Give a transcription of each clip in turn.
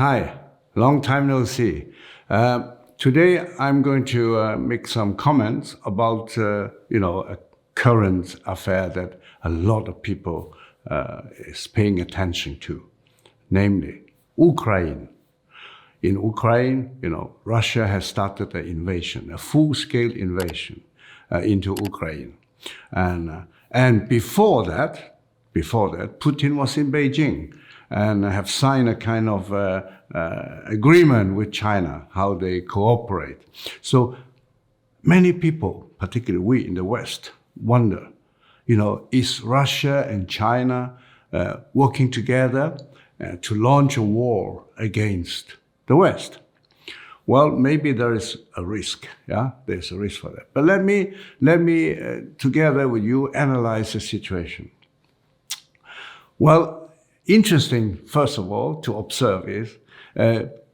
Hi, long time no see. Today I'm going to make some comments about a current affair that a lot of people is paying attention to, namely Ukraine. In Ukraine, Russia has started an invasion, a full-scale invasion into Ukraine, and before that, Putin was in Beijing and have signed a kind of agreement with China, how they cooperate. So many people, particularly we in the West, wonder, is Russia and China working together to launch a war against the West? Well, maybe there is a risk, There's a risk for that. But let me together with you, analyze the situation. Well, interesting, first of all, to observe is,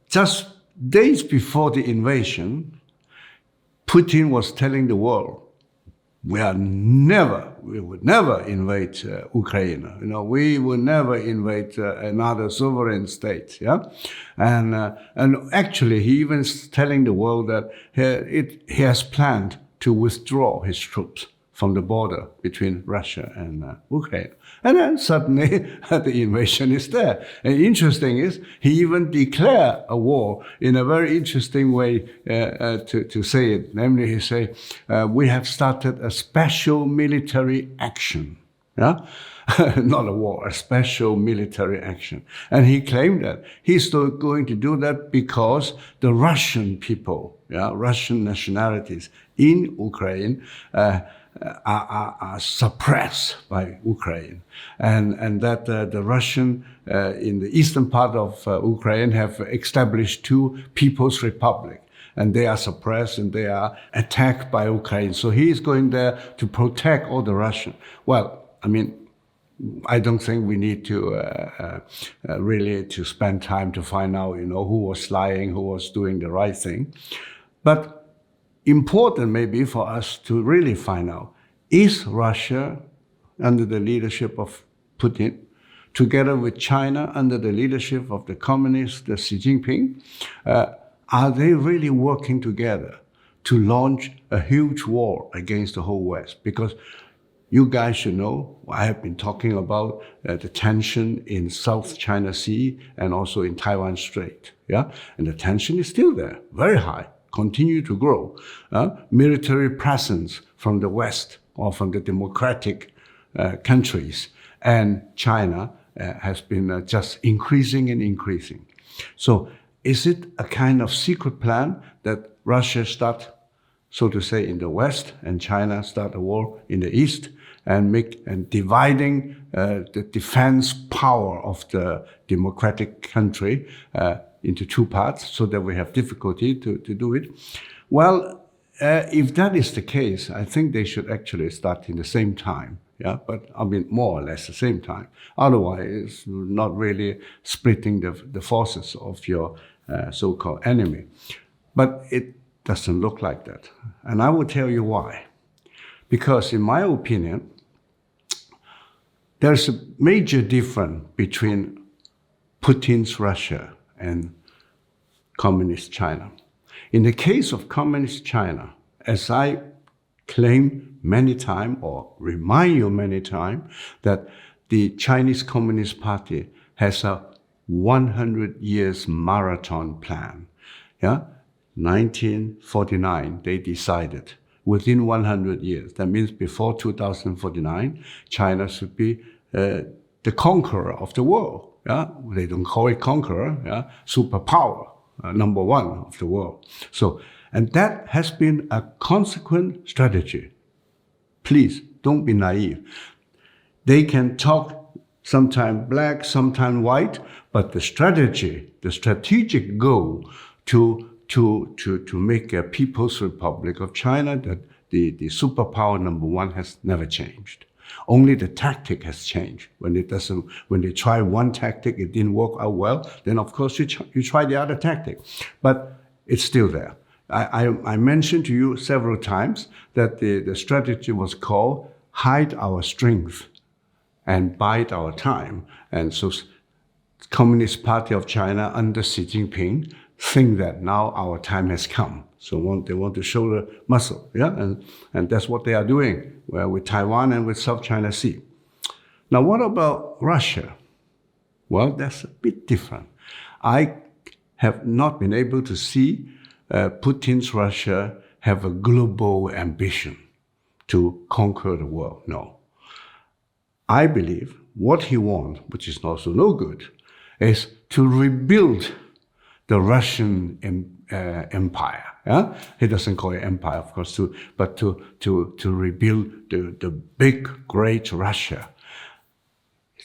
just days before the invasion, Putin was telling the world, we would never invade Ukraine. We would never invade another sovereign state. And actually, he even is telling the world that he has planned to withdraw his troops from the border between Russia and Ukraine. And then suddenly the invasion is there. And interesting is, he even declared a war in a very interesting way to say it. Namely, he say, we have started a special military action. Not a war, a special military action. And he claimed that he's going to do that because the Russian people, Russian nationalities in Ukraine, are suppressed by Ukraine, and that the Russian in the eastern part of Ukraine have established two People's Republic, and they are suppressed and they are attacked by Ukraine. So he is going there to protect all the Russian. Well, I don't think we need to really to spend time to find out, who was lying, who was doing the right thing, but important maybe for us to really find out, is Russia under the leadership of Putin, together with China under the leadership of the communist Xi Jinping, are they really working together to launch a huge war against the whole West? Because you guys should know, I have been talking about the tension in South China Sea and also in Taiwan Strait, And the tension is still there, very high, continue to grow. Military presence from the West or from the democratic countries and China has been just increasing and increasing. So is it a kind of secret plan that Russia start, so to say, in the West and China start a war in the East and dividing the defense power of the democratic country into two parts so that we have difficulty to do it? Well, if that is the case, I think they should actually start in the same time. But more or less the same time. Otherwise, it's not really splitting the forces of your so-called enemy. But it doesn't look like that. And I will tell you why. Because in my opinion, there's a major difference between Putin's Russia and Communist China. In the case of Communist China, as I claim many times or remind you many times, that the Chinese Communist Party has a 100 years marathon plan. 1949, they decided within 100 years, that means before 2049, China should be the conqueror of the world. They don't call it conqueror, superpower, number one of the world. So, and that has been a consequent strategy. Please, don't be naive. They can talk sometimes black, sometimes white, but the strategic goal to make a People's Republic of China, that the superpower number one, has never changed. Only the tactic has changed. When they try one tactic, it didn't work out well, then of course you try the other tactic. But it's still there. I mentioned to you several times that the strategy was called hide our strength and bide our time. And so Communist Party of China under Xi Jinping think that now our time has come. So they want to show the muscle, yeah, and that's what they are doing with Taiwan and with South China Sea. Now, what about Russia? Well, that's a bit different. I have not been able to see Putin's Russia have a global ambition to conquer the world. No. I believe what he wants, which is also no good, is to rebuild the Russian empire. Yeah? He doesn't call it empire, of course, but to rebuild the big, great Russia.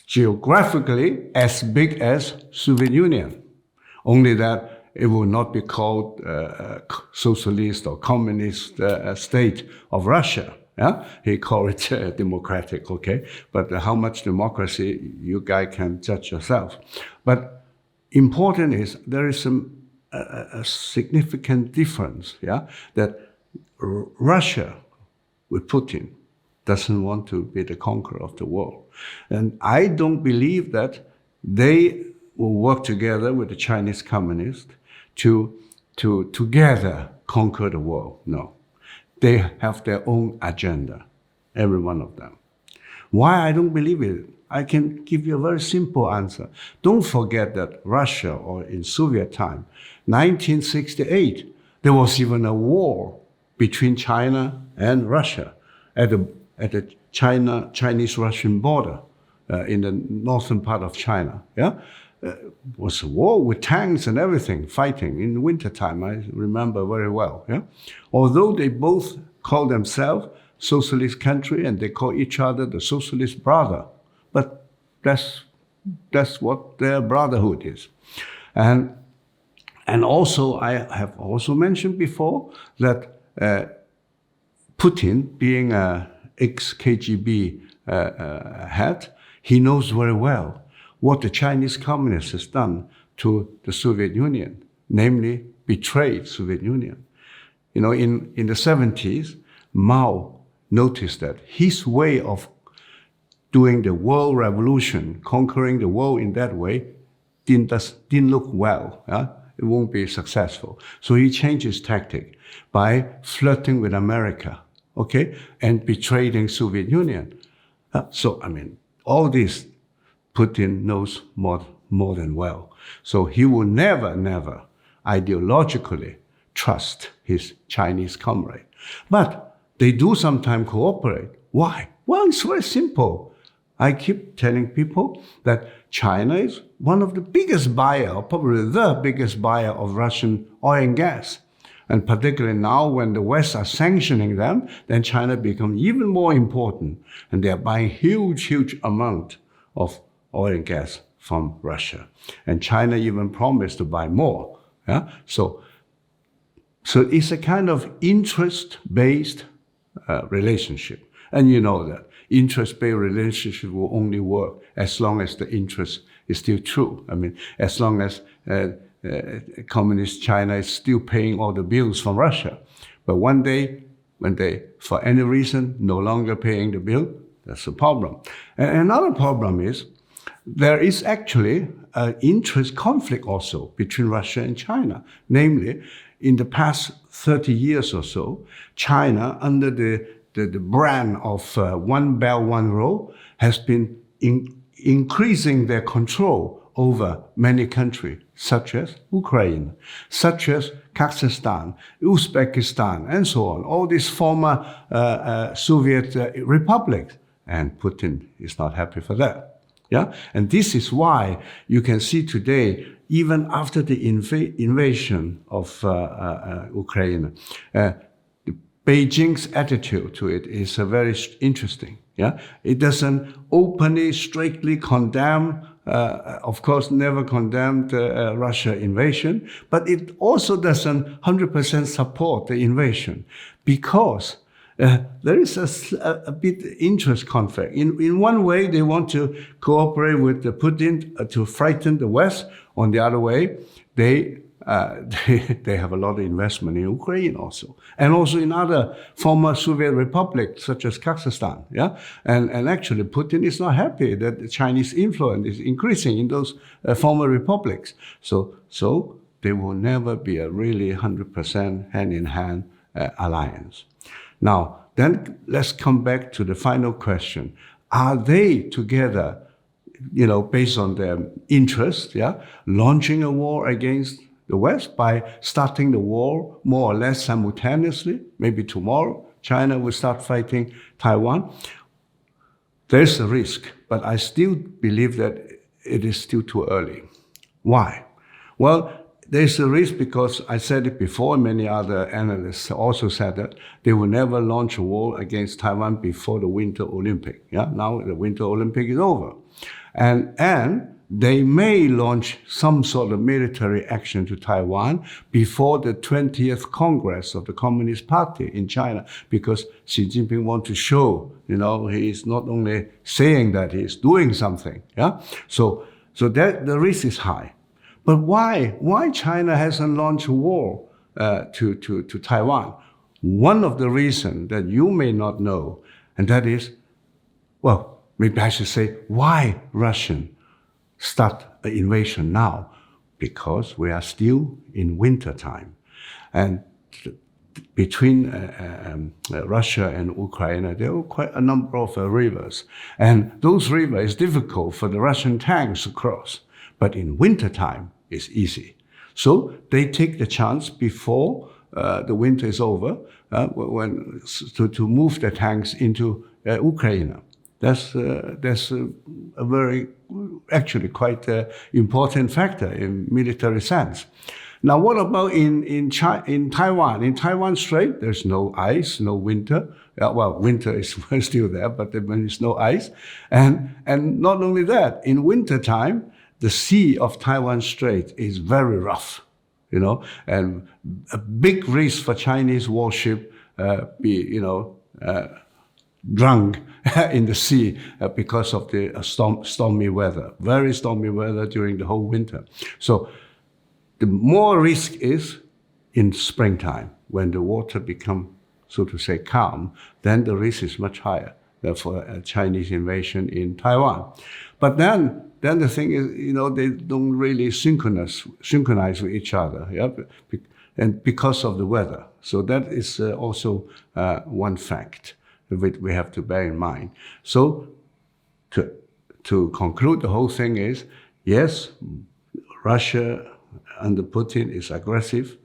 Geographically, as big as Soviet Union. Only that it will not be called socialist or communist state of Russia. Yeah? He called it democratic, okay? But how much democracy, you guys can judge yourself. But important is there is a significant difference, yeah? That Russia, with Putin, doesn't want to be the conqueror of the world. And I don't believe that they will work together with the Chinese communists to together conquer the world. No. They have their own agenda, every one of them. Why I don't believe it? I can give you a very simple answer. Don't forget that Russia, or in Soviet time, 1968, there was even a war between China and Russia at the Chinese-Russian border in the northern part of China. Yeah, was a war with tanks and everything, fighting in the wintertime. I remember very well. Yeah, although they both call themselves socialist country and they call each other the socialist brother, but that's what their brotherhood is. And also, I have also mentioned before that Putin, being a ex-KGB head, he knows very well what the Chinese communists has done to the Soviet Union, namely betrayed Soviet Union. You know, in the 70s, Mao noticed that his way of doing the world revolution, conquering the world in that way, didn't look well. Yeah? It won't be successful. So he changed his tactic by flirting with America, okay, and betraying Soviet Union. So, I mean, all this Putin knows more than well. So he will never ideologically trust his Chinese comrade. But they do sometimes cooperate. Why? Well, it's very simple. I keep telling people that China is one of the biggest buyer, or probably the biggest buyer of Russian oil and gas. And particularly now when the West are sanctioning them, then China becomes even more important. And they are buying huge amount of oil and gas from Russia. And China even promised to buy more. Yeah? So it's a kind of interest-based relationship. And you know that interest-based relationship will only work as long as the interest is still true. I mean, as long as communist China is still paying all the bills from Russia. But one day, when they, for any reason, no longer paying the bill, that's a problem. And another problem is, there is actually an interest conflict also between Russia and China. Namely, in the past 30 years or so, China, under the brand of One Belt, One Road, has been increasing their control over many countries, such as Ukraine, such as Kazakhstan, Uzbekistan, and so on. All these former Soviet republics. And Putin is not happy for that. Yeah? And this is why you can see today, even after the invasion of Ukraine, Beijing's attitude to it is very interesting. Yeah? It doesn't openly, strictly condemn, of course, never condemned Russia invasion, but it also doesn't 100% support the invasion because there is a bit interest conflict. In one way, they want to cooperate with Putin to frighten the West. On the other way, they they have a lot of investment in Ukraine also, and also in other former Soviet republics such as Kazakhstan. Yeah, and actually Putin is not happy that the Chinese influence is increasing in those former republics. So there will never be a really 100% hand-in-hand alliance. Now, then let's come back to the final question: are they together, based on their interest, launching a war against the West by starting the war more or less simultaneously? Maybe tomorrow China will start fighting Taiwan. There's a risk, but I still believe that it is still too early. Why? Well, there's a risk because I said it before, and many other analysts also said that they will never launch a war against Taiwan before the Winter Olympic. Yeah, now the Winter Olympic is over. And they may launch some sort of military action to Taiwan before the 20th Congress of the Communist Party in China, because Xi Jinping wants to show, he is not only saying that he is doing something. Yeah, so that the risk is high. But why China hasn't launched a war to Taiwan? One of the reasons that you may not know, and that is, well, maybe I should say, why Russian start an invasion now? Because we are still in winter time. And between Russia and Ukraine, there are quite a number of rivers. And those rivers is difficult for the Russian tanks to cross. But in wintertime, it's easy. So they take the chance before the winter is over to move the tanks into Ukraine. That's a very, actually quite important factor in military sense. Now, what about in Taiwan? In Taiwan Strait, there's no ice, no winter. Well, winter is still there, but there's no ice. And not only that, in wintertime, the sea of Taiwan Strait is very rough, and a big risk for Chinese warship drunk in the sea because of the stormy weather, very stormy weather during the whole winter. So the more risk is in springtime, when the water become, so to say, calm, then the risk is much higher for a Chinese invasion in Taiwan. But then the thing is, they don't really synchronize with each other, and because of the weather. So that is also one fact that we have to bear in mind. So to conclude, the whole thing is, yes, Russia under Putin is aggressive.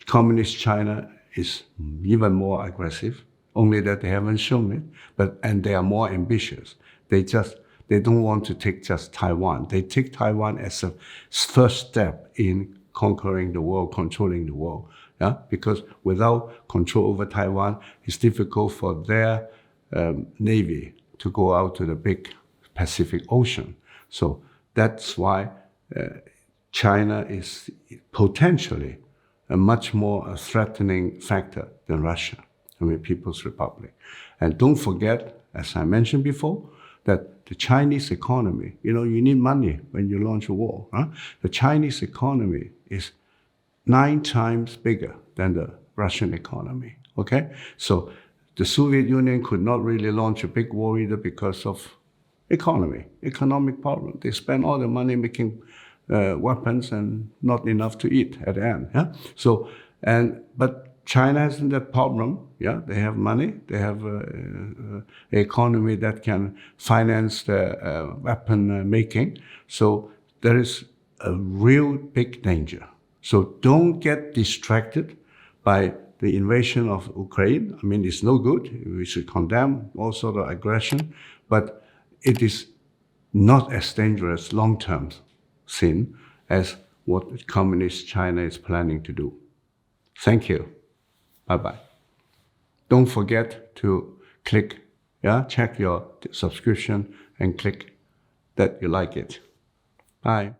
Communist China is even more aggressive, only that they haven't shown it, and they are more ambitious. They don't want to take just Taiwan. They take Taiwan as a first step in conquering the world, controlling the world. Yeah? Because without control over Taiwan, it's difficult for their navy to go out to the big Pacific Ocean. So that's why China is potentially a much more threatening factor than Russia, People's Republic. And don't forget, as I mentioned before, that the Chinese economy, you need money when you launch a war. Huh? The Chinese economy is 9 times bigger than the Russian economy, okay? So the Soviet Union could not really launch a big war either because of economic problem. They spend all the money making weapons and not enough to eat at the end. Yeah? But China hasn't that problem. Yeah, they have money. They have an economy that can finance the weapon making. So there is a real big danger. So don't get distracted by the invasion of Ukraine. I mean, it's no good. We should condemn all sort of aggression, but it is not as dangerous long-term sin as what communist China is planning to do. Thank you. Bye-bye. Don't forget to click, check your subscription and click that you like it. Bye.